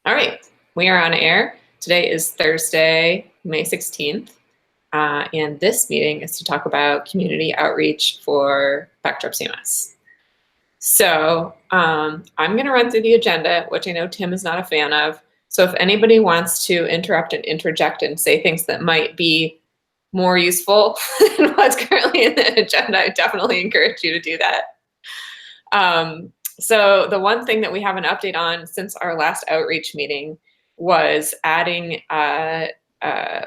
All right, we are on air. Today is Thursday, May 16th, and this meeting is to talk about community outreach for Backdrop CMS. So I'm going to run through the agenda, which I know Tim is not a fan of. So if anybody wants to interrupt and interject and say things that might be more useful than what's currently in the agenda, I definitely encourage you to do that. So the one thing that we have an update on since our last outreach meeting was adding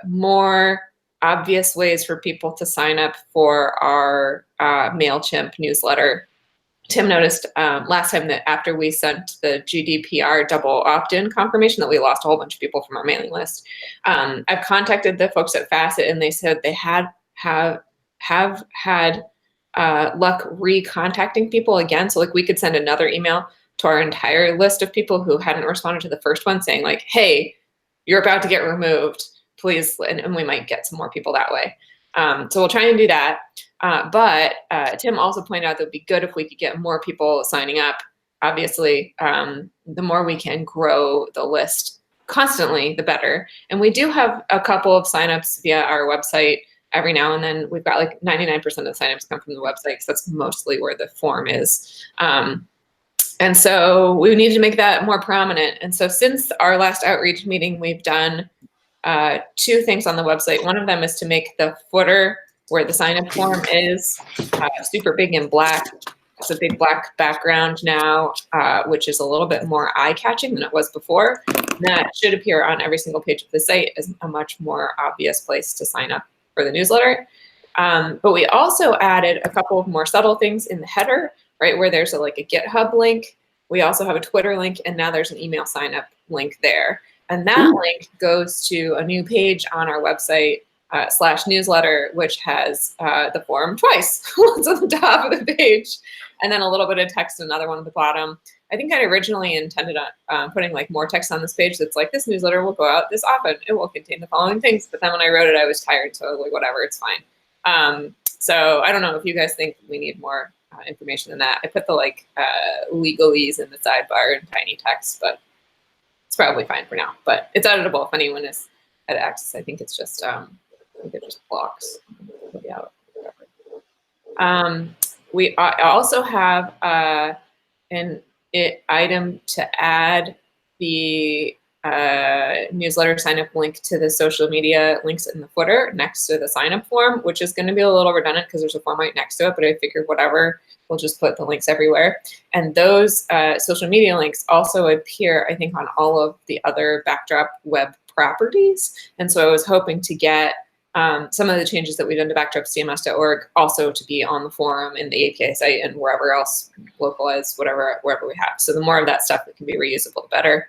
more obvious ways for people to sign up for our MailChimp newsletter. Tim noticed last time that after we sent the GDPR double opt-in confirmation that we lost a whole bunch of people from our mailing list. I've contacted the folks at Facet and they said they have had luck recontacting people again. So like we could send another email to our entire list of people who hadn't responded to the first one saying like, hey, you're about to get removed, please. And we might get some more people that way. So we'll try and do that. But Tim also pointed out that it'd be good if we could get more people signing up. Obviously, the more we can grow the list constantly, the better. And we do have a couple of signups via our website every now and then. We've got like 99% of the signups come from the website because that's mostly where the form is. And so we needed to make that more prominent. And so since our last outreach meeting, we've done two things on the website. One of them is to make the footer where the sign-up form is super big and black. It's a big black background now, which is a little bit more eye-catching than it was before. And that should appear on every single page of the site as a much more obvious place to sign up for the newsletter. But we also added a couple of more subtle things in the header, right, where there's like a GitHub link. We also have a Twitter link, and now there's an email sign-up link there. And that link goes to a new page on our website, /newsletter, which has the form twice. Once on the top of the page, and then a little bit of text, another one at the bottom. I think I originally intended on putting like more text on this page that's like, this newsletter will go out this often. It will contain the following things. But then when I wrote it, I was tired. So I was like, whatever, it's fine. So I don't know if you guys think we need more information than that. I put the like legalese in the sidebar in tiny text, but it's probably fine for now. But it's editable if anyone is at access. I think it's just I think it just blocks. We also have an item to add the newsletter sign up link to the social media links in the footer next to the sign up form, which is going to be a little redundant because there's a form right next to it, but I figured whatever, we'll just put the links everywhere. And those social media links also appear, I think, on all of the other Backdrop web properties. And so I was hoping to get some of the changes that we've done to backdropcms.org also to be on the forum and the API site and wherever else, localized, wherever we have. So the more of that stuff that can be reusable, the better.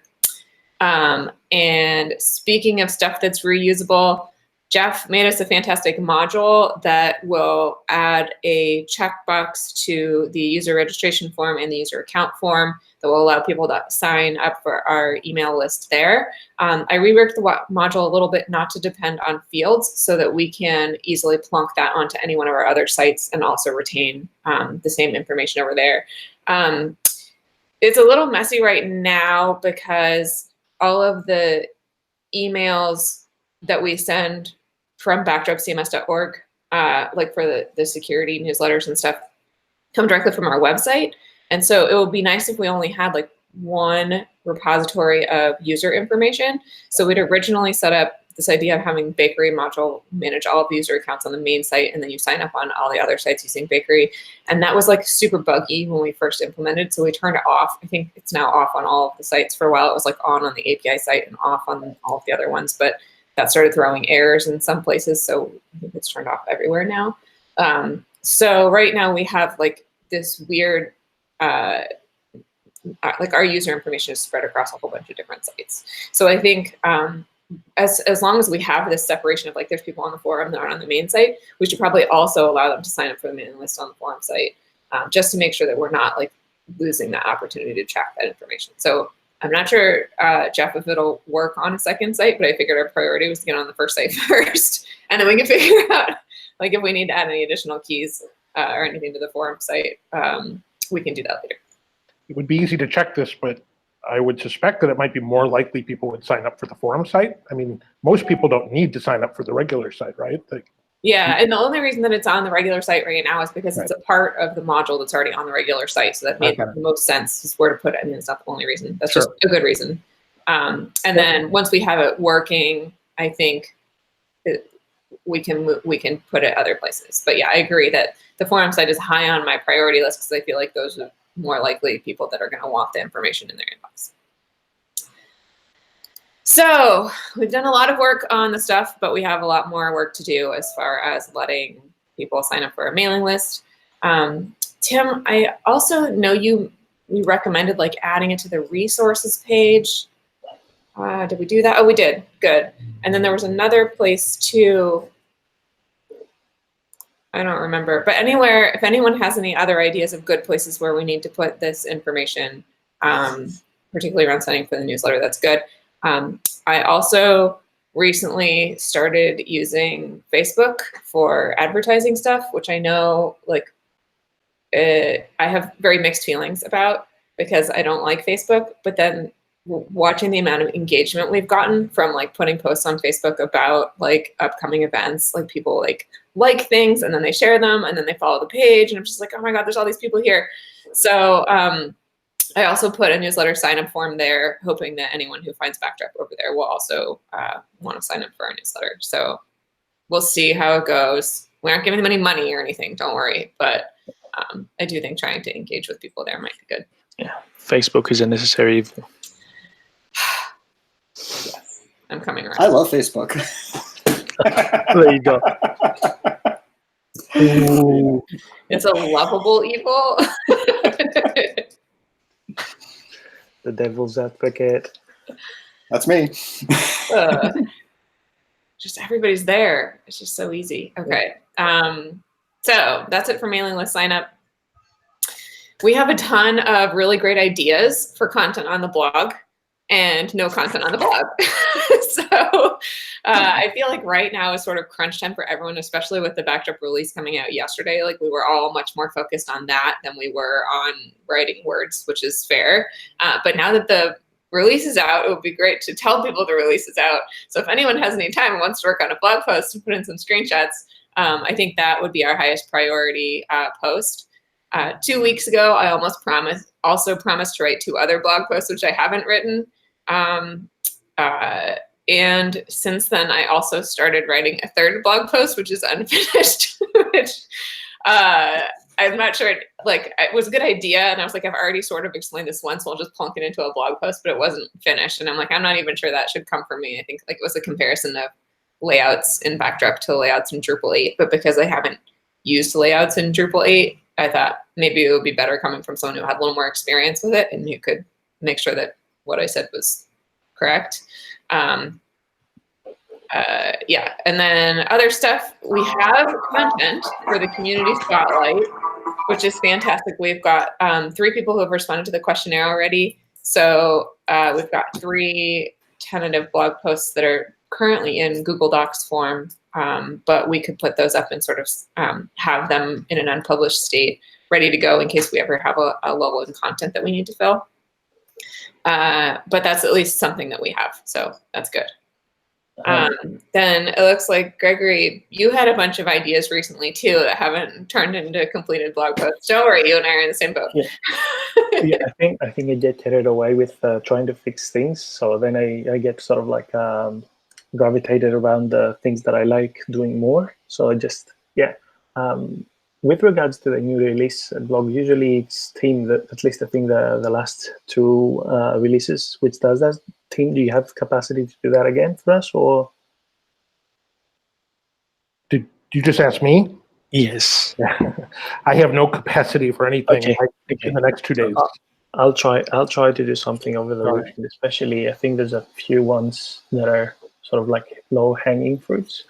And speaking of stuff that's reusable, Jeff made us a fantastic module that will add a checkbox to the user registration form and the user account form that will allow people to sign up for our email list there. I reworked the module a little bit not to depend on fields so that we can easily plunk that onto any one of our other sites and also retain the same information over there. It's a little messy right now because all of the emails that we send from backdropcms.org, like for the security newsletters and stuff, come directly from our website. And so it would be nice if we only had like one repository of user information. So we'd originally set up this idea of having Bakery module manage all of the user accounts on the main site, and then you sign up on all the other sites using Bakery. And that was like super buggy when we first implemented, so we turned it off. I think it's now off on all of the sites. For a while, it was like on the API site and off on all of the other ones, but that started throwing errors in some places, so I think it's turned off everywhere now. So right now we have like this weird, like our user information is spread across a whole bunch of different sites. So I think as long as we have this separation of like there's people on the forum that aren't on the main site, we should probably also allow them to sign up for the mailing list on the forum site, just to make sure that we're not like losing that opportunity to track that information. So I'm not sure, Jeff, if it'll work on a second site, but I figured our priority was to get on the first site first, and then we can figure out like if we need to add any additional keys or anything to the forum site, we can do that later. It would be easy to check this, but I would suspect that it might be more likely people would sign up for the forum site. I mean, most people don't need to sign up for the regular site, right? Like, yeah, and the only reason that it's on the regular site right now is because it's a part of the module that's already on the regular site. So that made the most sense is where to put it. I mean, it's not the only reason. That's just a good reason. And then once we have it working, I think we can put it other places. But yeah, I agree that the forum site is high on my priority list because I feel like those are more likely people that are going to want the information in their inbox. So we've done a lot of work on the stuff, but we have a lot more work to do as far as letting people sign up for a mailing list. Tim, I also know you recommended like adding it to the resources page. Did we do that? Oh, we did. Good. And then there was another place too. I don't remember, but anywhere, if anyone has any other ideas of good places where we need to put this information, particularly around signing for the newsletter, that's good. I also recently started using Facebook for advertising stuff, which I know like I have very mixed feelings about because I don't like Facebook, but then watching the amount of engagement we've gotten from like putting posts on Facebook about like upcoming events, like people like things and then they share them and then they follow the page and I'm just like, oh my God, there's all these people here. So I also put a newsletter sign up form there, hoping that anyone who finds Backdrop over there will also want to sign up for our newsletter. So we'll see how it goes. We aren't giving them any money or anything, don't worry. But I do think trying to engage with people there might be good. Yeah, Facebook is a necessary evil. Yes, I'm coming around. I love Facebook. There you go. Ooh. It's a lovable evil. The devil's advocate. That's me. Just everybody's there. It's just so easy. Okay. So that's it for mailing list sign up. We have a ton of really great ideas for content on the blog and no content on the blog. So I feel like right now is sort of crunch time for everyone, especially with the Backdrop release coming out yesterday. Like we were all much more focused on that than we were on writing words, which is fair. But now that the release is out, it would be great to tell people the release is out. So if anyone has any time and wants to work on a blog post and put in some screenshots, I think that would be our highest priority post. 2 weeks ago, I also promised to write 2 other blog posts, which I haven't written. And since then, I also started writing a 3rd blog post, which is unfinished, which I'm not sure, it was a good idea. And I was like, I've already sort of explained this once, so I'll just plunk it into a blog post, but it wasn't finished. And I'm like, I'm not even sure that should come from me. I think like it was a comparison of layouts in Backdrop to layouts in Drupal 8, but because I haven't used layouts in Drupal 8, I thought maybe it would be better coming from someone who had a little more experience with it and who could make sure that what I said was correct. Yeah, and then other stuff, we have content for the community spotlight, which is fantastic. We've got 3 people who have responded to the questionnaire already. So we've got 3 tentative blog posts that are currently in Google Docs form, but we could put those up and sort of have them in an unpublished state ready to go in case we ever have a lull in content that we need to fill. But that's at least something that we have, so that's good. Then it looks like, Gregory, you had a bunch of ideas recently too that haven't turned into completed blog posts. Don't worry, you and I are in the same boat. Yeah, yeah, I think I get carried away with trying to fix things. So then I get sort of like gravitated around the things that I like doing more. So I just, yeah. With regards to the new release blog, usually it's themed, at least I think the last 2 releases, which does that theme. Do you have capacity to do that again for us, or? Did you just ask me? Yes. I have no capacity for anything. Okay. In the next 2 days. I'll try to do something over the weekend, especially I think there's a few ones that are sort of like low-hanging fruits.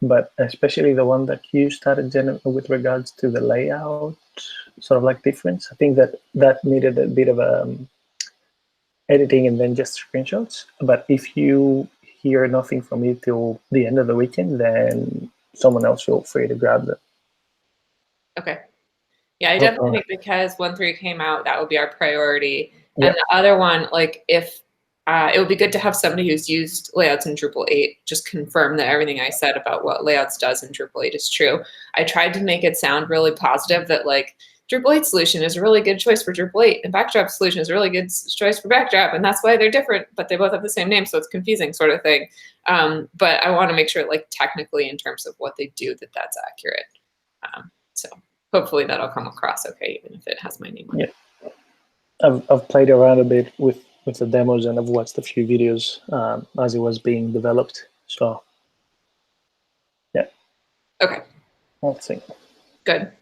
But especially the one that you started with regards to the layout, sort of like difference. I think that needed a bit of editing and then just screenshots. But if you hear nothing from me till the end of the weekend, then someone else feel free to grab them. Okay. Yeah, I definitely think because 1.3 came out, that would be our priority. Yeah. And the other one, like if it would be good to have somebody who's used layouts in Drupal 8 just confirm that everything I said about what layouts does in Drupal 8 is true. I tried to make it sound really positive that like Drupal 8 solution is a really good choice for Drupal 8 and Backdrop solution is a really good choice for Backdrop, and that's why they're different, but they both have the same name, so it's confusing sort of thing. But I want to make sure like technically in terms of what they do that that's accurate. So hopefully that'll come across okay, even if it has my name on it. I've played around a bit with the demos, and I've watched a few videos as it was being developed. So, yeah. Okay. Let's see. Good.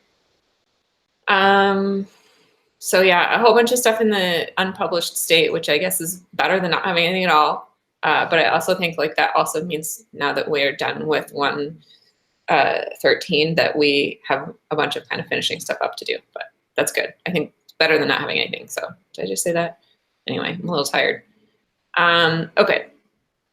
So yeah, a whole bunch of stuff in the unpublished state, which I guess is better than not having anything at all. But I also think like that also means now that we're done with 1.13 that we have a bunch of kind of finishing stuff up to do. But that's good. I think it's better than not having anything. So did I just say that? Anyway, I'm a little tired. Okay.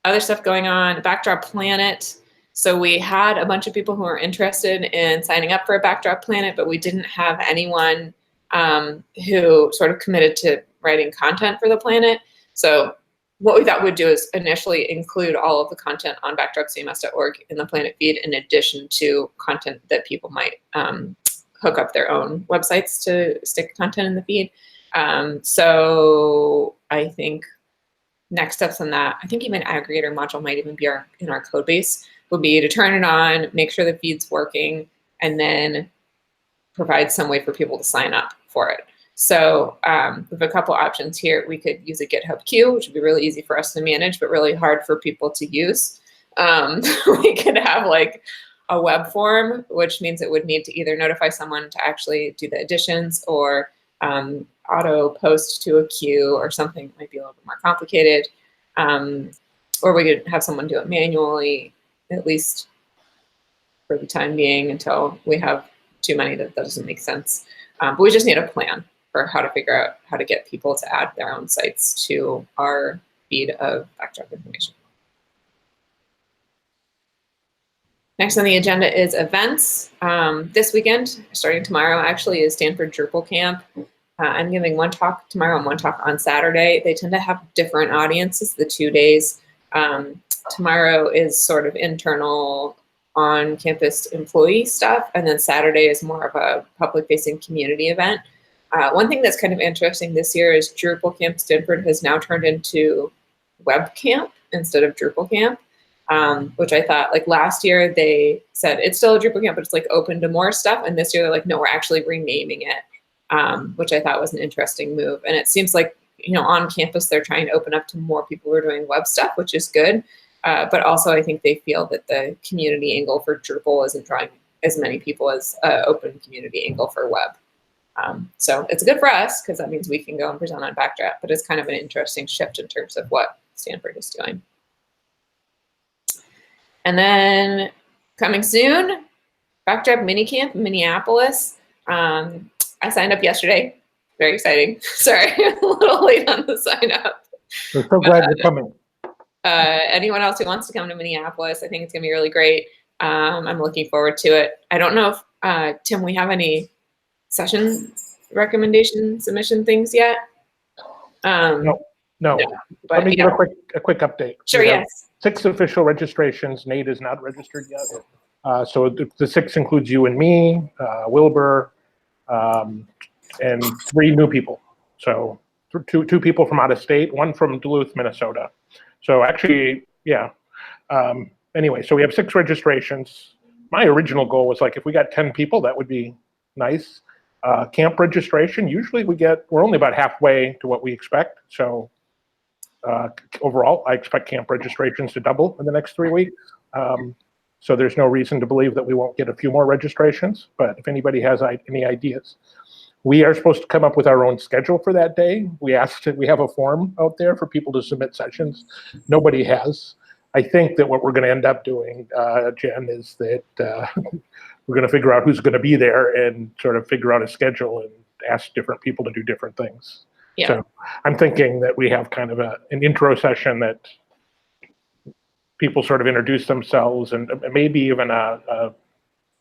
Other stuff going on. Backdrop Planet. So we had a bunch of people who were interested in signing up for a Backdrop Planet, but we didn't have anyone who sort of committed to writing content for the planet. So what we thought we'd do is initially include all of the content on backdropcms.org in the Planet feed, in addition to content that people might hook up their own websites to stick content in the feed. So I think next steps on that, I think even aggregator module might even be in our code base, would be to turn it on, make sure the feed's working, and then provide some way for people to sign up for it. So we have a couple options here. We could use a GitHub queue, which would be really easy for us to manage, but really hard for people to use. We could have like a web form, which means it would need to either notify someone to actually do the additions or auto post to a queue or something that might be a little bit more complicated. Or we could have someone do it manually, at least for the time being, until we have too many that doesn't make sense. But we just need a plan for how to figure out how to get people to add their own sites to our feed of Backdrop information. Next on the agenda is events. This weekend, starting tomorrow, actually is Stanford Drupal Camp. I'm giving one talk tomorrow and one talk on Saturday. They tend to have different audiences the 2 days. Tomorrow is sort of internal on-campus employee stuff, and then Saturday is more of a public-facing community event. One thing that's kind of interesting this year is Drupal Camp Stanford has now turned into Web Camp instead of Drupal Camp, which I thought, like last year they said it's still a Drupal Camp, but it's like open to more stuff, and this year they're like, no, we're actually renaming it, which I thought was an interesting move. And it seems like, you know, on campus they're trying to open up to more people who are doing web stuff, which is good. But also I think they feel that the community angle for Drupal isn't drawing as many people as open community angle for web. So it's good for us because that means we can go and present on Backdrop, but it's kind of an interesting shift in terms of what Stanford is doing. And then coming soon, Backdrop Minicamp in Minneapolis. I signed up yesterday. Very exciting. Sorry, a little late on the sign up. We're so glad you're coming. Anyone else who wants to come to Minneapolis, I think it's gonna be really great. I'm looking forward to it. I don't know if, Tim, we have any session recommendation submission things yet? No. But, Let me yeah. give a quick update. Sure, We have yes. 6 official registrations. Nate is not registered yet. So the 6 includes you and me, Wilbur, and 3 new people. So two people from out of state, 1 from Duluth, Minnesota. So actually, yeah. Anyway, so we have 6 registrations. My original goal was like, if we got 10 people, that would be nice. Camp registration, usually we're only about halfway to what we expect. So overall, I expect camp registrations to double in the next 3 weeks. So there's no reason to believe that we won't get a few more registrations. But if anybody has any ideas, we are supposed to come up with our own schedule for that day. We have a form out there for people to submit sessions. Nobody has. I think that what we're going to end up doing, Jen, is that we're going to figure out who's going to be there and sort of figure out a schedule and ask different people to do different things. Yeah. So I'm thinking that we have kind of an intro session that people sort of introduce themselves, and maybe even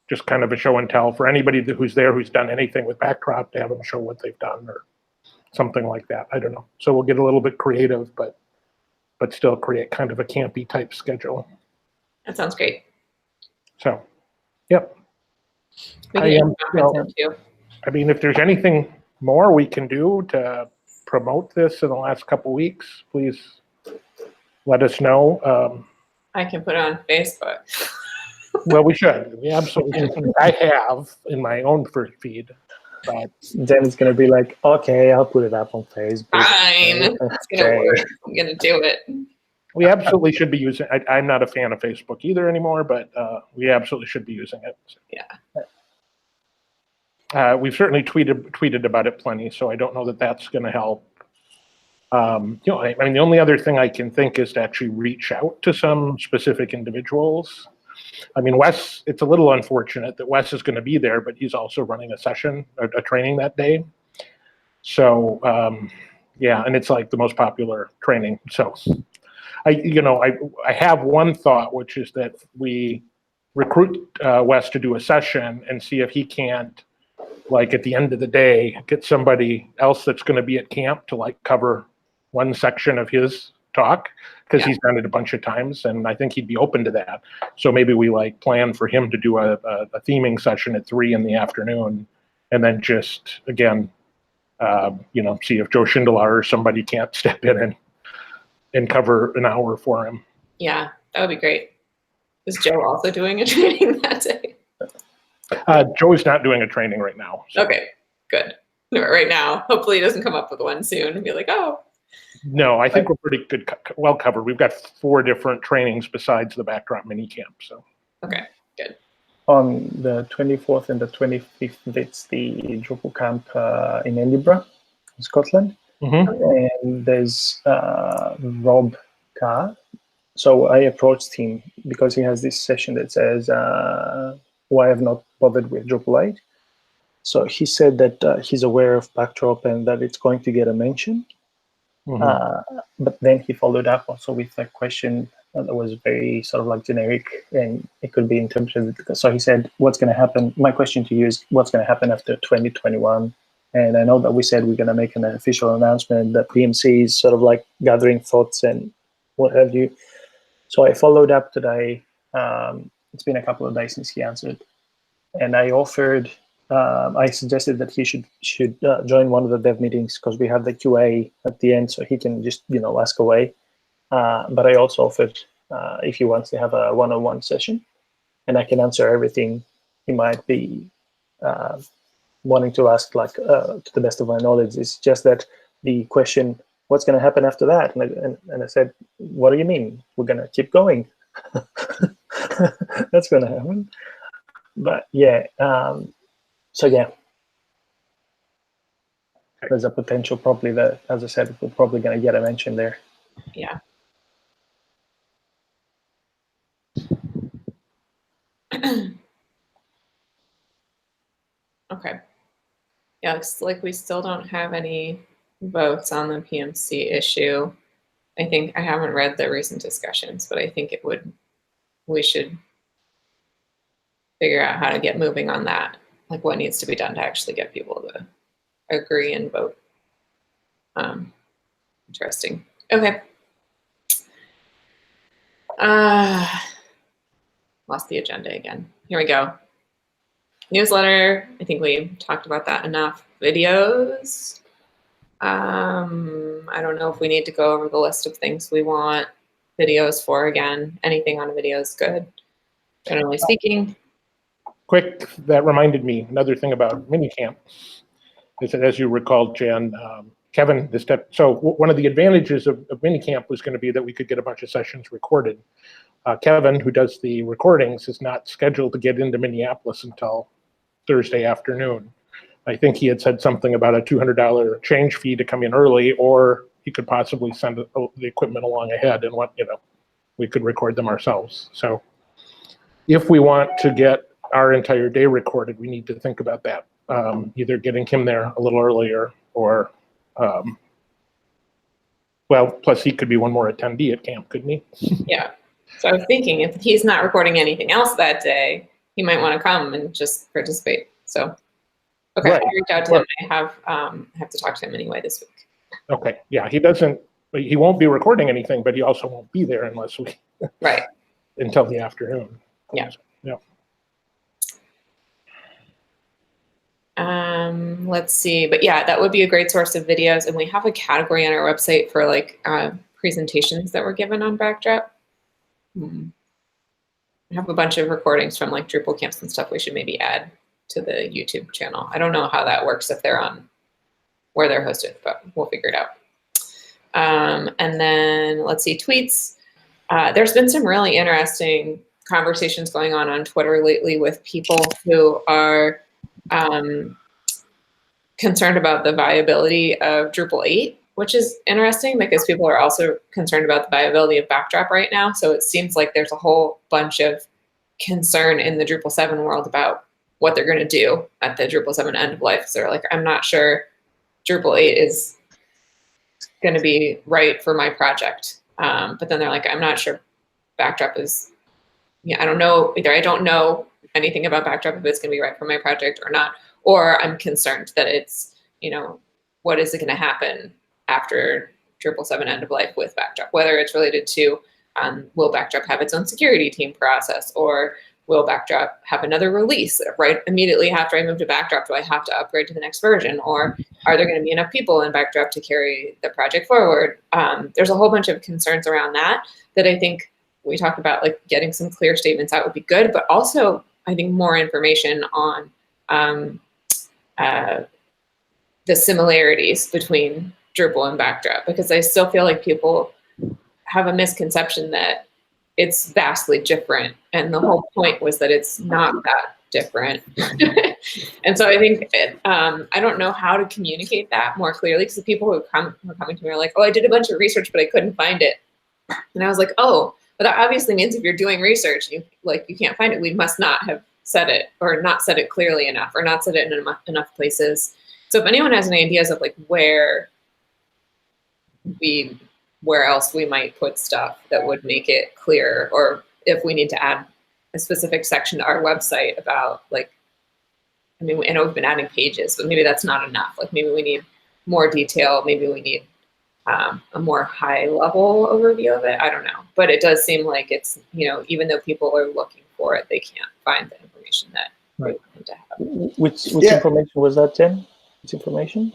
just kind of a show and tell for anybody who's there who's done anything with Backdrop, to have them show what they've done, or something like that. I don't know. So we'll get a little bit creative, but still create kind of a campy type schedule. That sounds great. So, yep. We I can am, conference him too. I mean, if there's anything more we can do to promote this in the last couple weeks, please let us know. I can put it on Facebook. Well, we should. We absolutely should. I have in my own feed. But Then it's gonna be like, okay, I'll put it up on Facebook. Fine. It's gonna Okay. work. I'm gonna do it. we absolutely should be using. I'm not a fan of Facebook either anymore, but we absolutely should be using it. We've certainly tweeted about it plenty, so I don't know that that's going to help. I mean, the only other thing I can think is to actually reach out to some specific individuals. I mean, Wes, it's a little unfortunate that Wes is going to be there, but he's also running a session, a training that day. So, yeah, and it's like the most popular training. So, I have one thought, which is that we recruit Wes to do a session and see if he can't, like at the end of the day, get somebody else that's going to be at camp to like cover one section of his talk, because he's done it a bunch of times, and I think he'd be open to that. So maybe we like plan for him to do a theming session at 3 p.m, and then just again, see if Joe Schindler or somebody can't step in and cover an hour for him. Yeah, that would be great. Is Joe also doing a training that day? Joe's not doing a training right now. So. Okay, good. No, right now, hopefully he doesn't come up with one soon and be like, oh. No, I think we're pretty good, well covered. We've got 4 different trainings besides the backdrop mini camp. So Okay, good. On the 24th and the 25th, it's the Drupal camp in Edinburgh, Scotland. Mm-hmm. And there's Rob Carr. So I approached him because he has this session that says, why I have not bothered with Drupal 8. So he said that he's aware of Backdrop and that it's going to get a mention. Mm-hmm. But then he followed up also with a question that was very sort of like generic, and it could be interpreted. So he said, what's going to happen? My question to you is, what's going to happen after 2021? And I know that we said we're going to make an official announcement that PMC is sort of like gathering thoughts and what have you. So I followed up today. It's been a couple of days since he answered. And I offered, I suggested that he should join one of the dev meetings because we have the QA at the end, so he can just, ask away. But I also offered if he wants to have a one-on-one session, and I can answer everything he might be wanting to ask, like to the best of my knowledge. It's just that the question, what's going to happen after that? And I said, what do you mean? We're going to keep going. That's going to happen. But yeah, so yeah, there's a potential probably that, as I said, we're probably going to get a mention there. Yeah. Okay. Yeah, looks like we still don't have any votes on the PMC issue. I think I haven't read the recent discussions, but I think we should figure out how to get moving on that. Like what needs to be done to actually get people to agree and vote. Interesting. Okay. Lost the agenda again. Here we go. Newsletter. I think we talked about that enough. Videos. I don't know if we need to go over the list of things we want videos for again. Anything on a video is good, generally speaking. Quick, that reminded me, another thing about minicamp is that, as you recall, Jan, Kevin, one of the advantages of minicamp was going to be that we could get a bunch of sessions recorded. Kevin, who does the recordings, is not scheduled to get into Minneapolis until Thursday afternoon. I think he had said something about a $200 change fee to come in early, or he could possibly send the equipment along ahead and we could record them ourselves. So if we want to get our entire day recorded, we need to think about that. Either getting him there a little earlier or, plus he could be one more attendee at camp, couldn't he? Yeah. So I was thinking if he's not recording anything else that day, he might want to come and just participate. So, Okay, Right. I'll reach out to him. I have to talk to him anyway this week. Okay, yeah, he won't be recording anything, but he also won't be there until the afternoon. Yeah. Yeah. Let's see, but yeah, that would be a great source of videos. And we have a category on our website for like presentations that were given on Backdrop. We have a bunch of recordings from like Drupal camps and stuff we should maybe add to the YouTube channel. I don't know how that works if they're on where they're hosted, but we'll figure it out. And then let's see, tweets. There's been some really interesting conversations going on Twitter lately with people who are concerned about the viability of Drupal 8, which is interesting because people are also concerned about the viability of Backdrop right now. So it seems like there's a whole bunch of concern in the Drupal 7 world about what they're going to do at the Drupal 7 end of life. So they're like, I'm not sure Drupal 8 is going to be right for my project. But then they're like, I'm not sure Backdrop is, I don't know, either I don't know anything about Backdrop if it's going to be right for my project or not, or I'm concerned that it's, what is it going to happen after Drupal 7 end of life with Backdrop, whether it's related to will Backdrop have its own security team process, or will Backdrop have another release right immediately after I move to Backdrop? Do I have to upgrade to the next version, or are there going to be enough people in Backdrop to carry the project forward? There's a whole bunch of concerns around that I think we talked about, like getting some clear statements out would be good, but also I think more information on the similarities between Drupal and Backdrop, because I still feel like people have a misconception that it's vastly different. And the whole point was that it's not that different. And so I think, I don't know how to communicate that more clearly, because the people who are coming to me are like, oh, I did a bunch of research, but I couldn't find it. And I was like, oh, but that obviously means if you're doing research, you can't find it. We must not have said it, or not said it clearly enough, or not said it in enough places. So if anyone has any ideas of like where else we might put stuff that would make it clear, or if we need to add a specific section to our website about like, I know we've been adding pages, but maybe that's not enough. Like maybe we need more detail. Maybe we need a more high level overview of it. I don't know, but it does seem like it's, even though people are looking for it, they can't find the information that they want to have. Which information was that, Jen? Which information?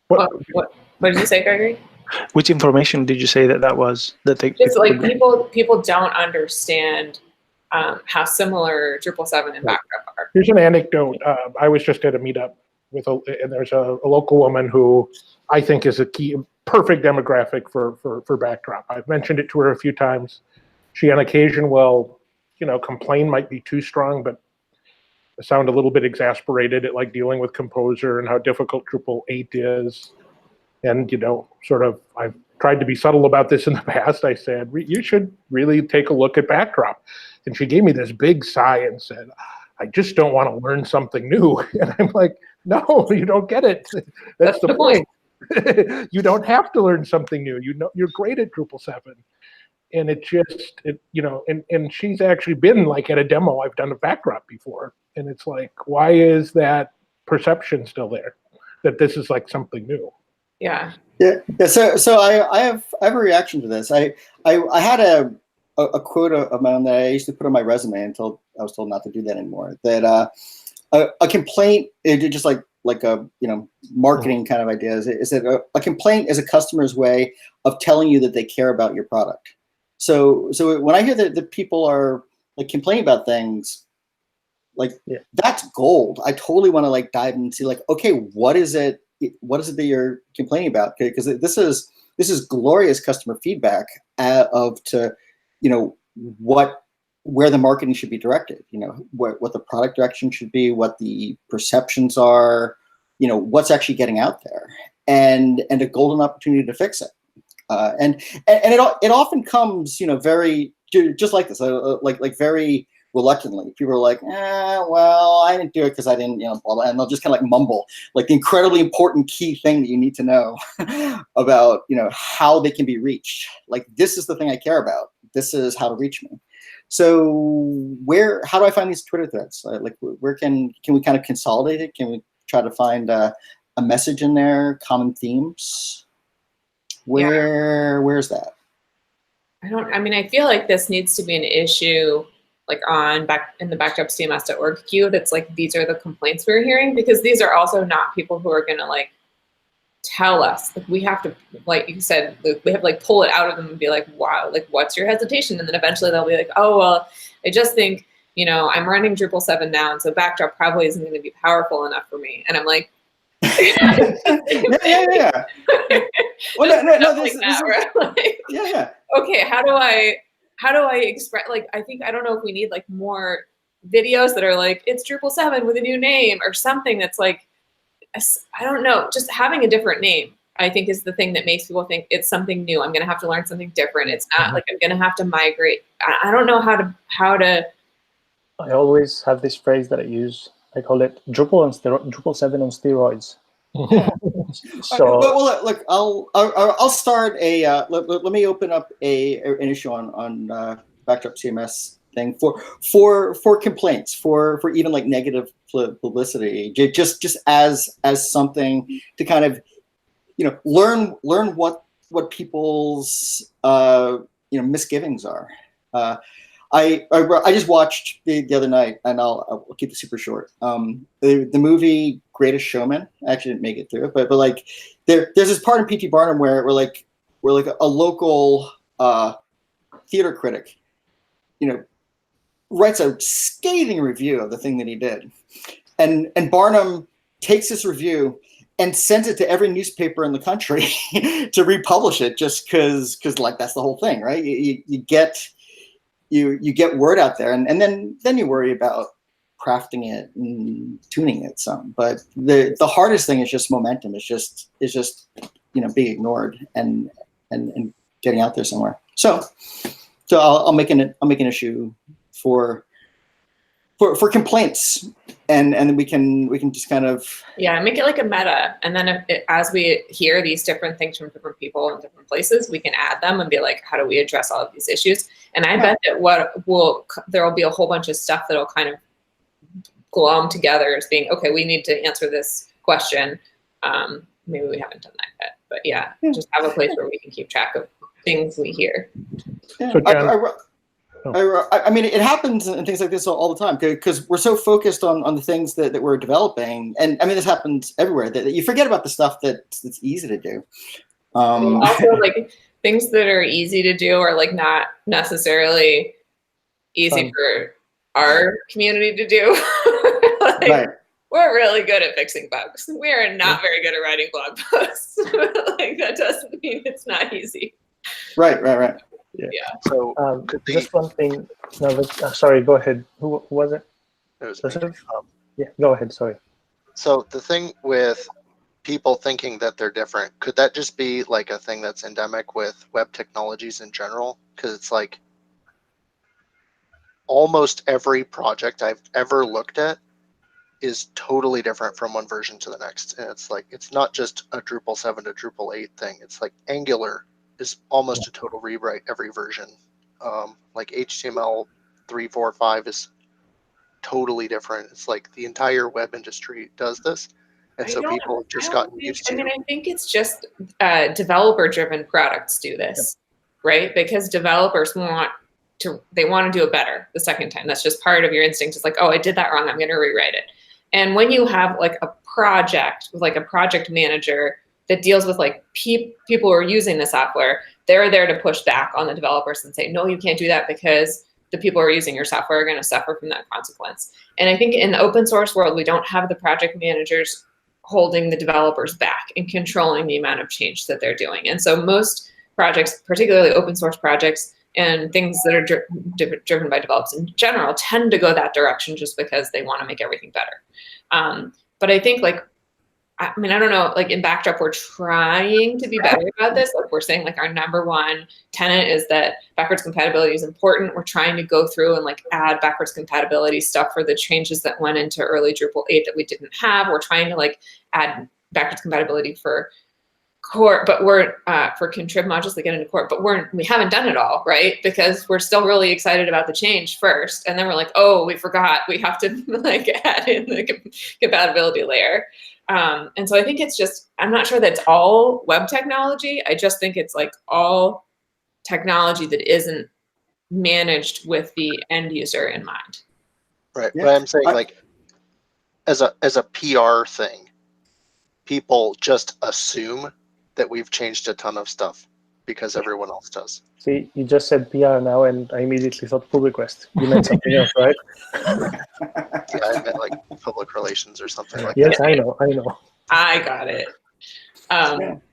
What did you say, Gregory? Which information did you say that was? That they just like people don't understand how similar Drupal 7 and Backdrop are. Here's an anecdote. I was just at a meetup and there's a local woman who I think is a perfect demographic for Backdrop. I've mentioned it to her a few times. She on occasion will, complain might be too strong, but sound a little bit exasperated at like dealing with Composer and how difficult Drupal 8 is. And, I've tried to be subtle about this in the past. I said, you should really take a look at Backdrop. And she gave me this big sigh and said, I just don't want to learn something new. And I'm like, no, you don't get it. That's the point. You don't have to learn something new. You're great at Drupal 7. And and she's actually been like at a demo I've done of Backdrop before. And it's like, why is that perception still there? That this is like something new. Yeah. So I have a reaction to this. I had a quote of my own that I used to put on my resume until I was told not to do that anymore. That a complaint, just like a marketing kind of idea, is that a complaint is a customer's way of telling you that they care about your product. So when I hear that people are like complaining about things, that's gold. I totally want to like dive into like, okay, what is it that you're complaining about? Because this is glorious customer feedback where the marketing should be directed, what the product direction should be, what the perceptions are, what's actually getting out there, and a golden opportunity to fix it. And it often comes, very just like this, like very reluctantly. People are like, well, I didn't do it because I didn't, blah, blah, and they'll just kind of like mumble, like the incredibly important key thing that you need to know about, how they can be reached. Like, this is the thing I care about. This is how to reach me. So how do I find these Twitter threads? Like, where can we kind of consolidate it? Can we try to find a message in there, common themes? Where's that? I mean, I feel like this needs to be an issue like in the backdropcms.org queue. That's like, these are the complaints we're hearing, because these are also not people who are going to like tell us. Like, we have to, like you said, we have to like pull it out of them and be like, wow, like what's your hesitation? And then eventually they'll be like, oh, well, I just think, you know, I'm running Drupal 7 now, and so backdrop probably isn't going to be powerful enough for me. And I'm like, yeah. Well, yeah. Okay, how do I express, like, I don't know if we need like more videos that are like, it's Drupal 7 with a new name or something that's like, I don't know, just having a different name, I think, is the thing that makes people think it's something new. I'm going to have to learn something different. It's not like I'm going to have to migrate. I don't know how to. I always have this phrase that I use. I call it Drupal 7 on steroids. So, well, look, I'll start a. Let me open up an issue on Backdrop CMS thing for complaints, for even like negative publicity, just as something to kind of, you know, learn what people's misgivings are. I just watched the other night, and I'll keep it super short. The movie Greatest Showman. I actually didn't make it through it, but like there's this part in P.T. Barnum where a local theater critic, you know, writes a scathing review of the thing that he did, and Barnum takes this review and sends it to every newspaper in the country to republish it, just because like that's the whole thing, right? You get word out there, and then you worry about crafting it and tuning it some. But the hardest thing is just momentum. It's just you know, being ignored and getting out there somewhere. So I'll make an issue for complaints, and then we can just kind of make it like a meta, and then as we hear these different things from different people in different places, we can add them and be like, how do we address all of these issues? And I bet that there will be a whole bunch of stuff that'll kind of glom together as being, okay, we need to answer this question. Maybe we haven't done that yet, but yeah, just have a place where we can keep track of things we hear. Yeah. So John, I mean, it happens and things like this all the time, because we're so focused on the things that we're developing, and I mean, this happens everywhere, that you forget about the stuff that's easy to do. Also, like, things that are easy to do are like not necessarily easy for our community to do. Like, right. We're really good at fixing bugs. We are not very good at writing blog posts. Like, that doesn't mean it's not easy. Right. Yeah. So just one thing. No, sorry. Go ahead. Who was it? It was yeah. Go ahead. Sorry. So the thing with people thinking that they're different, could that just be like a thing that's endemic with web technologies in general? Because it's like almost every project I've ever looked at is totally different from one version to the next. And it's like, it's not just a Drupal 7 to Drupal 8 thing. It's like Angular is almost a total rewrite every version. Like HTML 3, 4, 5 is totally different. It's like the entire web industry does this. And so people have just gotten used to it. I mean, I think it's just developer-driven products do this, right? Because developers want to do it better the second time. That's just part of your instinct. It's like, oh, I did that wrong, I'm going to rewrite it. And when you have like a project with like a project manager that deals with like people who are using the software, they're there to push back on the developers and say, no, you can't do that, because the people who are using your software are going to suffer from that consequence. And I think in the open source world, we don't have the project managers holding the developers back and controlling the amount of change that they're doing. And so most projects, particularly open source projects and things that are driven by developers in general, tend to go that direction just because they want to make everything better. But I think, like, I mean, I don't know, like in Backdrop, we're trying to be better about this. Like, we're saying like our number one tenet is that backwards compatibility is important. We're trying to go through and like add backwards compatibility stuff for the changes that went into early Drupal 8 that we didn't have. We're trying to like add backwards compatibility for core, but we're for contrib modules that get into core, but we haven't done it all, right? Because we're still really excited about the change first, and then we're like, oh, we forgot, we have to like add in the compatibility layer. And so I think it's just, I'm not sure that's all web technology. I just think it's like all technology that isn't managed with the end user in mind. Right. Yeah. But I'm saying, like, as a PR thing, people just assume that we've changed a ton of stuff because everyone else does. See, you just said PR now, and I immediately thought pull request. You meant something else, right? Yeah, I meant like public relations or something like Yes, that. I know. I got it.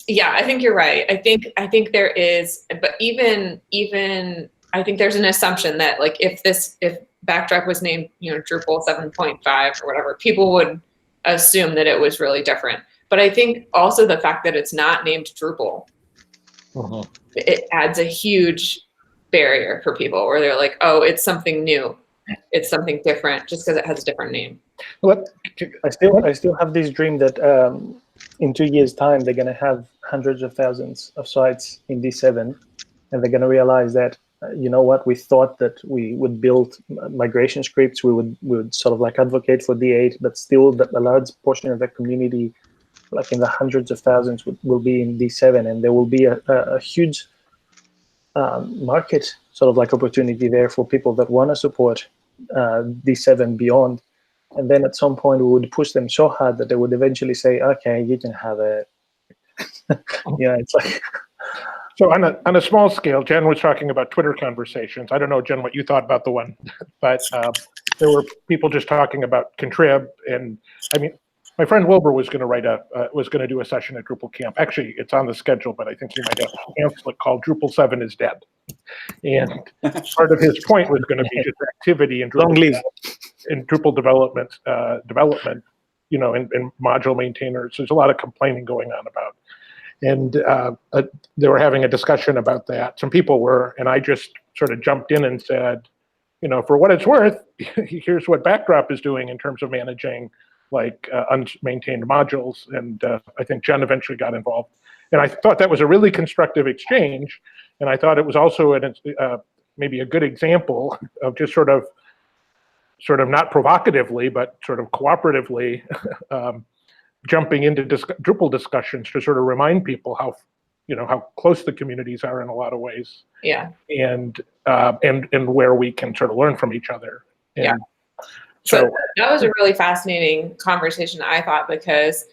Yeah, I think you're right. I think there is, but even I think there's an assumption that like if Backdrop was named, Drupal 7.5 or whatever, people would assume that it was really different. But I think also the fact that it's not named Drupal, it adds a huge barrier for people where they're like, oh, it's something new. It's something different just because it has a different name. I still have this dream that in 2 years' time, they're going to have hundreds of thousands of sites in D7, and they're going to realize that, you know what, we thought that we would build migration scripts, we would sort of like advocate for D8, but still a large portion of the community, like in the hundreds of thousands, will be in D7, and there will be a huge market sort of like opportunity there for people that want to support D7 beyond. And then at some point we would push them so hard that they would eventually say, okay, you can have it. It's like. So on a small scale, Jen was talking about Twitter conversations. I don't know, Jen, what you thought about the one, but there were people just talking about contrib, and I mean, my friend Wilbur was going to do a session at Drupal Camp. Actually, it's on the schedule, but I think he might have to cancel it, called Drupal 7 is Dead. And part of his point was going to be just activity in Drupal development, and module maintainers. There's a lot of complaining going on about. And they were having a discussion about that. Some people were, and I just sort of jumped in and said, for what it's worth, here's what Backdrop is doing in terms of managing like unmaintained modules. And I think Jen eventually got involved. And I thought that was a really constructive exchange. And I thought it was also maybe a good example of just sort of not provocatively, but sort of cooperatively jumping into Drupal discussions to sort of remind people how close the communities are in a lot of ways. Yeah. And where we can sort of learn from each other. And yeah. So that was a really fascinating conversation, I thought, because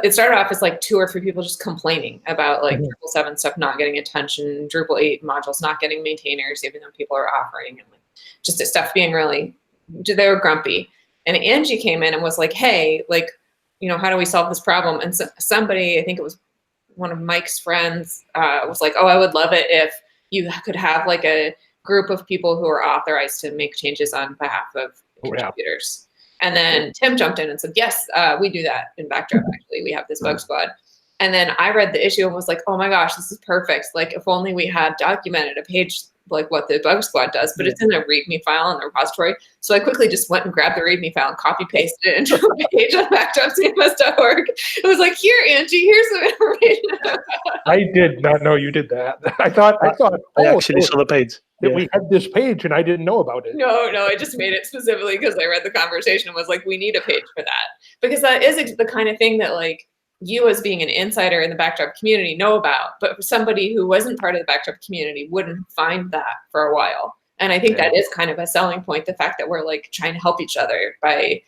it started off as like 2 or 3 people just complaining about like Drupal 7 stuff not getting attention, Drupal 8 modules not getting maintainers, even though people are offering, and like just the stuff being really, they were grumpy. And Angie came in and was like, hey, like, how do we solve this problem? And so somebody, I think it was one of Mike's friends, was like, oh, I would love it if you could have like a group of people who are authorized to make changes on behalf of contributors. And then Tim jumped in and said, yes, we do that in Backdrop, actually. We have this bug squad. And then I read the issue and was like, oh my gosh, this is perfect. Like, if only we had documented a page like what the bug squad does, but it's in a README file in the repository. So I quickly just went and grabbed the README file and copy pasted it into a page on backdropcms.org. It was like, here, Angie, here's some information. I did not know you did that. I thought I actually saw the page. That we had this page and I didn't know about it. No, I just made it specifically because I read the conversation and was like, we need a page for that. Because that is the kind of thing that like you as being an insider in the Backdrop community know about, but for somebody who wasn't part of the Backdrop community wouldn't find that for a while. And I think that is kind of a selling point, the fact that we're like trying to help each other by,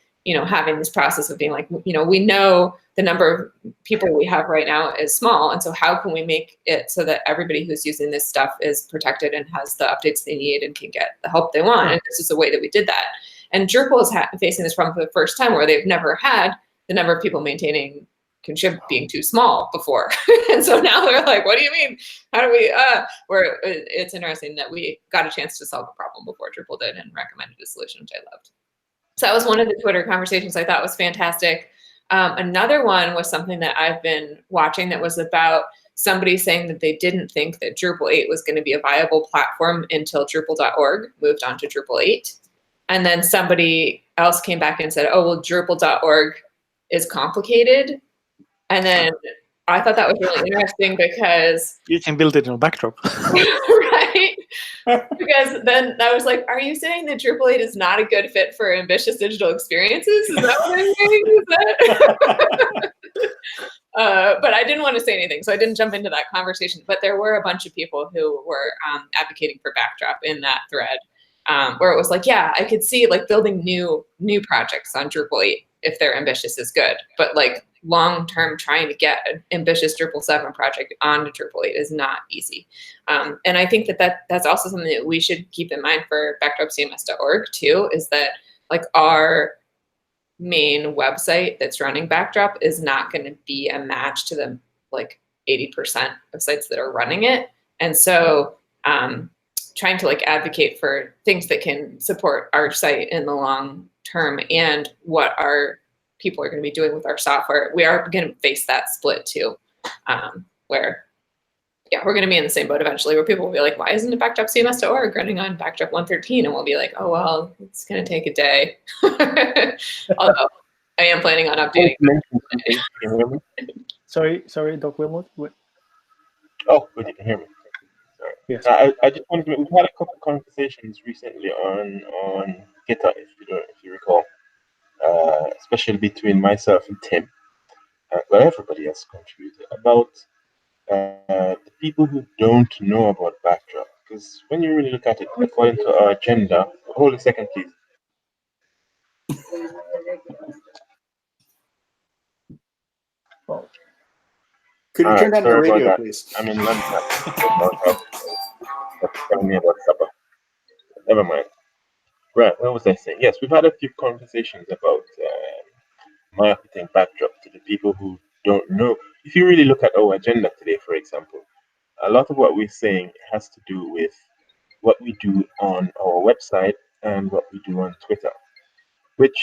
having this process of being like, we know the number of people we have right now is small. And so how can we make it so that everybody who's using this stuff is protected and has the updates they need and can get the help they want? And this is the way that we did that. And Drupal is facing this problem for the first time where they've never had the number of people maintaining contrib being too small before. And so now they're like, what do you mean? How do we, where it's interesting that we got a chance to solve a problem before Drupal did and recommended a solution, which I loved. So that was one of the Twitter conversations I thought was fantastic. Another one was something that I've been watching that was about somebody saying that they didn't think that Drupal 8 was going to be a viable platform until Drupal.org moved on to Drupal 8. And then somebody else came back and said, oh, well, Drupal.org is complicated. And then I thought that was really interesting because You can build it in a backdrop. right? Because then I was like, are you saying that Drupal 8 is not a good fit for ambitious digital experiences? Is that what I'm saying? Is that? But I didn't want to say anything, so I didn't jump into that conversation. But there were a bunch of people who were advocating for Backdrop in that thread, where it was like, yeah, I could see like building new projects on Drupal 8 if they're ambitious is good, but like long term trying to get an ambitious Drupal 7 project onto Drupal 8 is not easy. And I think that's also something that we should keep in mind for backdropcms.org too, is that like our main website that's running Backdrop is not going to be a match to the like 80% of sites that are running it. And so trying to like advocate for things that can support our site in the long term and what our people are going to be doing with our software, we are going to face that split too, where yeah, we're going to be in the same boat eventually, where people will be like, why isn't it backdropcms.org running on Backdrop 113? And we'll be like, oh, well, it's going to take a day. Although I am planning on updating. Can you hear me? Sorry, Doc Wilmot. Oh, good, you can hear me. Sorry. Yes. I just wanted to. We've had a couple of conversations recently on GitHub, if you recall, especially between myself and Tim, but everybody else contributed about the people who don't know about Backdrop. Because when you really look at it, according to our agenda, hold a second, please. Well, Could you All turn right, down your sorry about radio, that. please? I'm in London. That's telling me about supper. Never mind. Right, what was I saying? Yes, we've had a few conversations about marketing Backdrop to the people who don't know. If you really look at our agenda today, for example, a lot of what we're saying has to do with what we do on our website and what we do on Twitter, which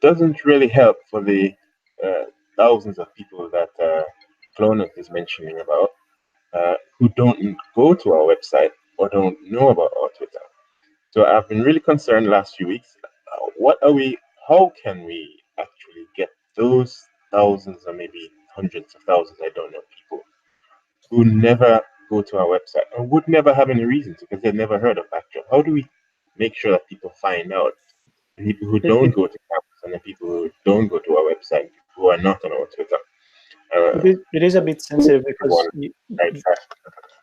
doesn't really help for the thousands of people that Clonus is mentioning about, who don't go to our website or don't know about our Twitter. So I've been really concerned the last few weeks. How can we actually get those thousands or maybe hundreds of thousands, I don't know, people who never go to our website or would never have any reason to because they've never heard of Backdrop? How do we make sure that people find out? The people who don't go to campus and the people who don't go to our website, who are not on our Twitter. It is a bit sensitive because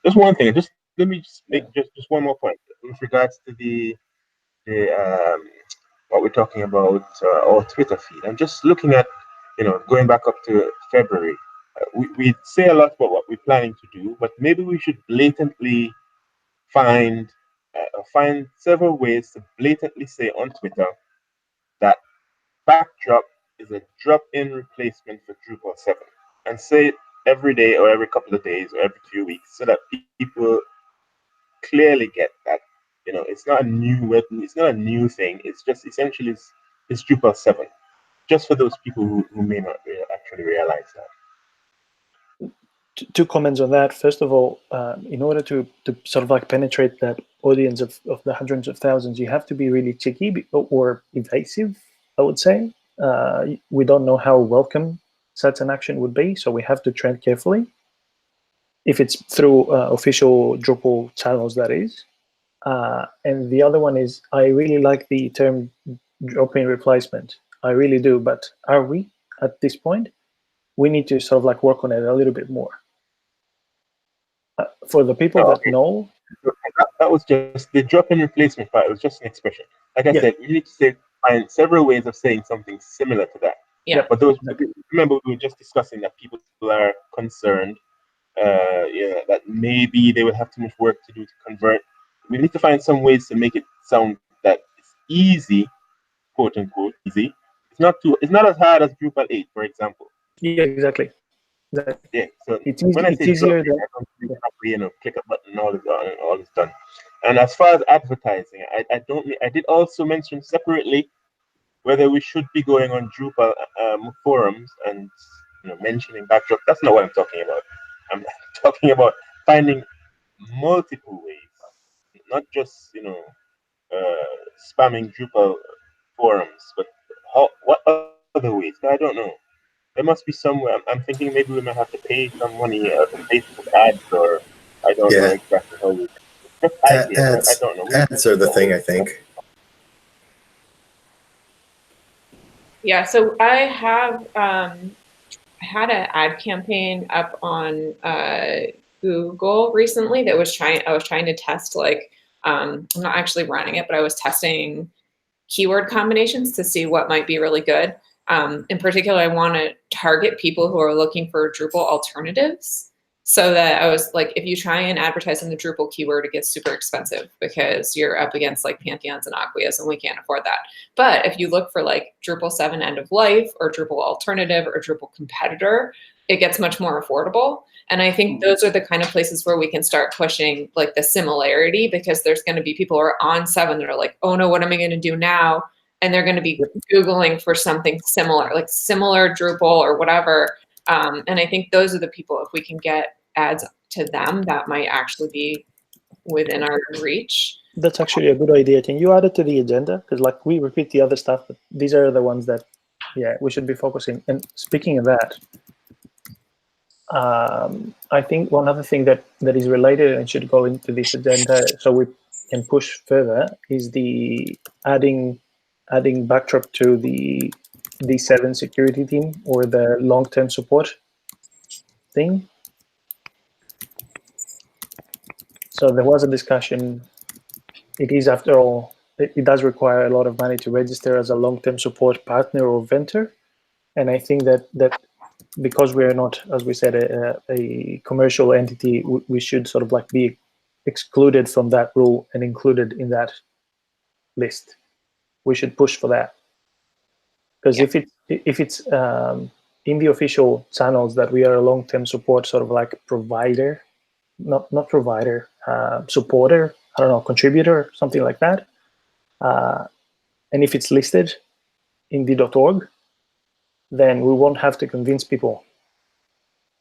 just one thing. Let me just make just one more point with regards to the what we're talking about our Twitter feed. I'm just looking at going back up to February. We say a lot about what we're planning to do, but maybe we should blatantly find several ways to blatantly say on Twitter that Backdrop is a drop-in replacement for Drupal 7, and say it every day or every couple of days or every few weeks, so that people clearly get that it's not a new thing. It's just essentially it's Drupal 7, just for those people who may not actually realize that. Two comments on that. First of all, in order to sort of like penetrate that audience of the hundreds of thousands, you have to be really cheeky or evasive, I would say. We don't know how welcome such an action would be, so we have to tread carefully. If it's through official Drupal channels, that is. And the other one is, I really like the term drop-in replacement. I really do, but are we at this point? We need to sort of like work on it a little bit more. For the people that know, that was just the drop-in replacement part. It was just an expression. Like I said, you need to find several ways of saying something similar to that. Yeah. But remember, we were just discussing that people are concerned, that maybe they would have too much work to do to convert. We need to find some ways to make it sound that it's easy, quote unquote, easy. It's not as hard as Drupal 8, for example. Yeah, exactly. Yeah, so it's easier than click a button, all is done. And as far as advertising, I did also mention separately whether we should be going on Drupal forums and mentioning Backdrop. That's not what I'm talking about. I'm talking about finding multiple ways, not just spamming Drupal forums, but what other ways? I don't know. There must be somewhere. I'm thinking maybe we might have to pay some money for Facebook ads, or I don't know Yeah. exactly how we. I Ads, don't know. ads are the thing, I think. Yeah, so I have had an ad campaign up on Google recently that I was trying to test like I'm not actually running it, but I was testing keyword combinations to see what might be really good. In particular, I want to target people who are looking for Drupal alternatives. So that I was like, if you try and advertise in the Drupal keyword, it gets super expensive because you're up against like Pantheons and Acquias, and we can't afford that. But if you look for like Drupal 7 end of life or Drupal alternative or Drupal competitor, it gets much more affordable. And I think those are the kind of places where we can start pushing like the similarity, because there's going to be people who are on 7 that are like, oh no, what am I going to do now? And they're going to be Googling for something similar, like similar Drupal or whatever. And I think those are the people, if we can get ads to them, that might actually be within our reach. That's actually a good idea. Can you add it to the agenda? Because like we repeat the other stuff, but these are the ones that, yeah, we should be focusing. And speaking of that, I think one other thing that is related and should go into this agenda so we can push further is the adding Backdrop to the D7 security team or the long-term support thing. So there was a discussion. It is, after all, it does require a lot of money to register as a long-term support partner or vendor. And I think that because we're not, as we said, a commercial entity, we should sort of like be excluded from that rule and included in that list. We should push for that. Because if it's in the official channels that we are a long-term support sort of like provider, not provider, supporter, I don't know, contributor, something like that. And if it's listed in d.org, then we won't have to convince people.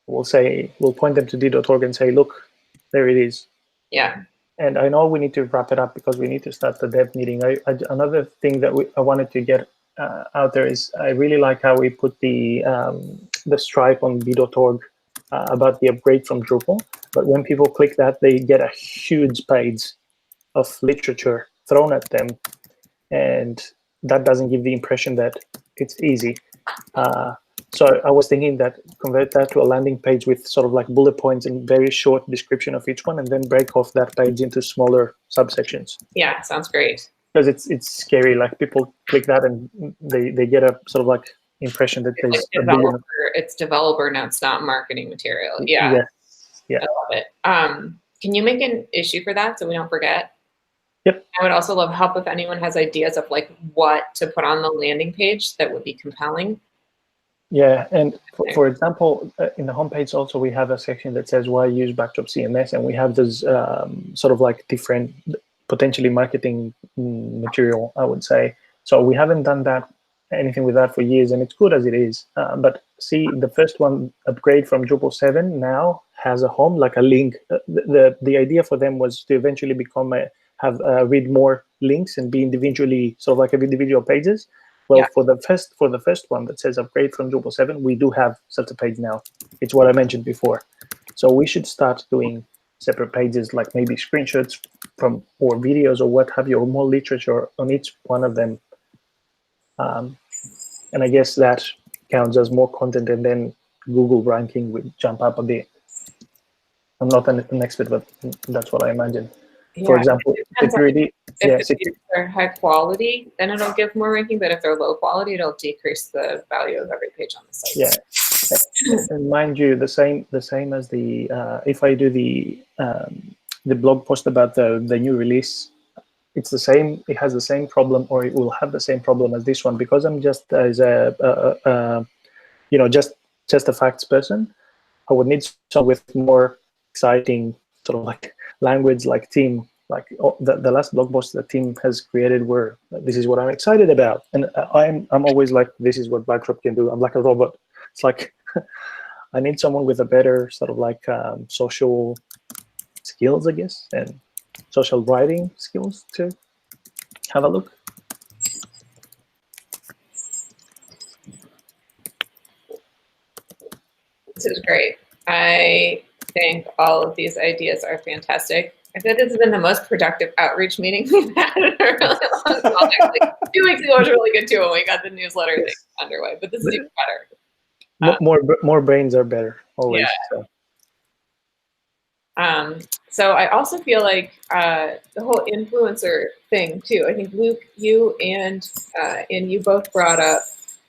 We'll point them to d.org and say, look, there it is. Yeah. And I know we need to wrap it up because we need to start the dev meeting. Another thing that I wanted to get out there is I really like how we put the stripe on d.org about the upgrade from Drupal. But when people click that, they get a huge page of literature thrown at them. And that doesn't give the impression that it's easy. So I was thinking that convert that to a landing page with sort of like bullet points and very short description of each one, and then break off that page into smaller subsections. Yeah, sounds great. Because it's scary. Like people click that and they get a sort of like impression that there's Like it's developer notes, not marketing material. Yeah. Yeah. I love it. Can you make an issue for that so we don't forget? Yep. I would also love help if anyone has ideas of like what to put on the landing page that would be compelling. Yeah, and for example, in the homepage also we have a section that says why use Backdrop CMS, and we have this sort of like different potentially marketing material, I would say. So we haven't done anything with that for years, and it's good as it is. But see, the first one, upgrade from Drupal 7, now has a home, like a link. The idea for them was to eventually become read more links and be individually sort of like individual pages. Well, for the first one that says upgrade from Drupal 7, we do have such a page now. It's what I mentioned before. So we should start doing separate pages, like maybe screenshots from or videos or what have you, or more literature on each one of them. And I guess that counts as more content, and then Google ranking would jump up a bit. I'm not an expert, but that's what I imagine. For example, security. If they're high quality, then it'll give more ranking. But if they're low quality, it'll decrease the value of every page on the site. Yeah, and mind you, the same as the if I do the blog post about the new release, it's the same. It has the same problem, or it will have the same problem as this one, because I'm just as just a facts person. I would need someone with more exciting sort of like language, like team. Like the last blog post the team has created, where this is what I'm excited about, and I'm always like, this is what Backdrop can do. I'm like a robot. It's like I need someone with a better sort of like social skills, I guess, and social writing skills to have a look. is great. I think all of these ideas are fantastic. I feel like this has been the most productive outreach meeting we've had in a really long time. Like, 2 weeks ago was really good too when we got the newsletter thing underway, but this is even better. More brains are better always. Yeah. So. So I also feel like the whole influencer thing too. I think Luke, you and you both brought up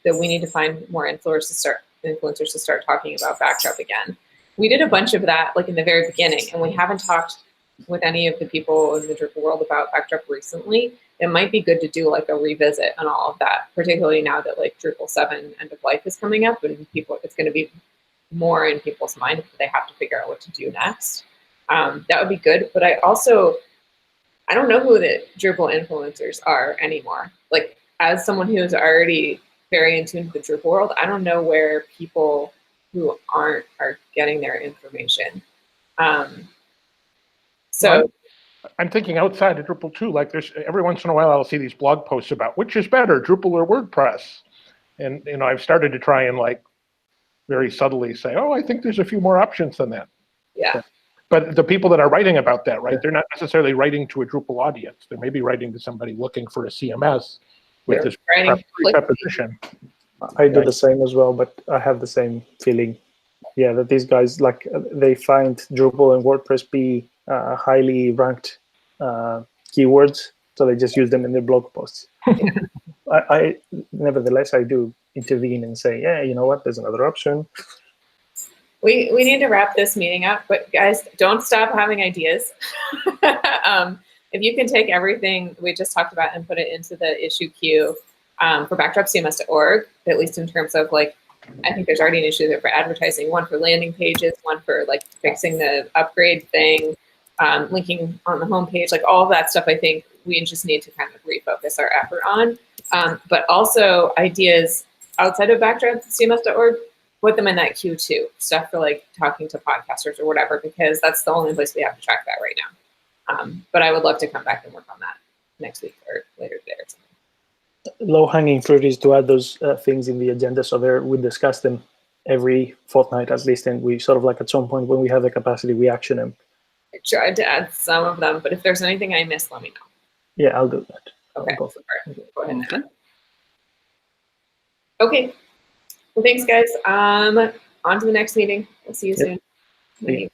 that we need to find more influencers to start talking about Backdrop again. We did a bunch of that like in the very beginning, and we haven't talked with any of the people in the Drupal world about Backdrop recently. It might be good to do like a revisit on all of that, particularly now that like Drupal 7 end of life is coming up, and it's going to be more in people's mind if they have to figure out what to do next. That would be good. But I don't know who the Drupal influencers are anymore. Like, as someone who is already very in tune with the Drupal world, I don't know where people who aren't are getting their information. So I'm thinking outside of Drupal too. Like, there's every once in a while I'll see these blog posts about which is better, Drupal or WordPress, and I've started to try and like very subtly say, oh, I think there's a few more options than that. yeah. But the people that are writing about that, right, they're not necessarily writing to a Drupal audience. They may be writing to somebody looking for a CMS with this preposition. I do the same as well, but I have the same feeling. Yeah, that these guys, like, they find Drupal and WordPress be highly ranked keywords, so they just use them in their blog posts. I nevertheless, I do intervene and say, yeah, you know what, there's another option. We need to wrap this meeting up, but guys, don't stop having ideas. If you can take everything we just talked about and put it into the issue queue for backdropcms.org, at least in terms of like, I think there's already an issue there for advertising, one for landing pages, one for like fixing the upgrade thing, linking on the homepage, like all of that stuff. I think we just need to kind of refocus our effort on, but also ideas outside of backdropcms.org. Put them in that queue too, stuff for like talking to podcasters or whatever, because that's the only place we have to track that right now. But I would love to come back and work on that next week or later today or something. Low-hanging fruit is to add those things in the agenda, so we discuss them every fortnight at least, and we sort of like at some point when we have the capacity, we action them. I tried to add some of them, but if there's anything I missed, let me know. Yeah, I'll do that. Okay. I'll go for it. Go ahead. Okay. Well, thanks, guys. On to the next meeting. We'll see you soon. See you.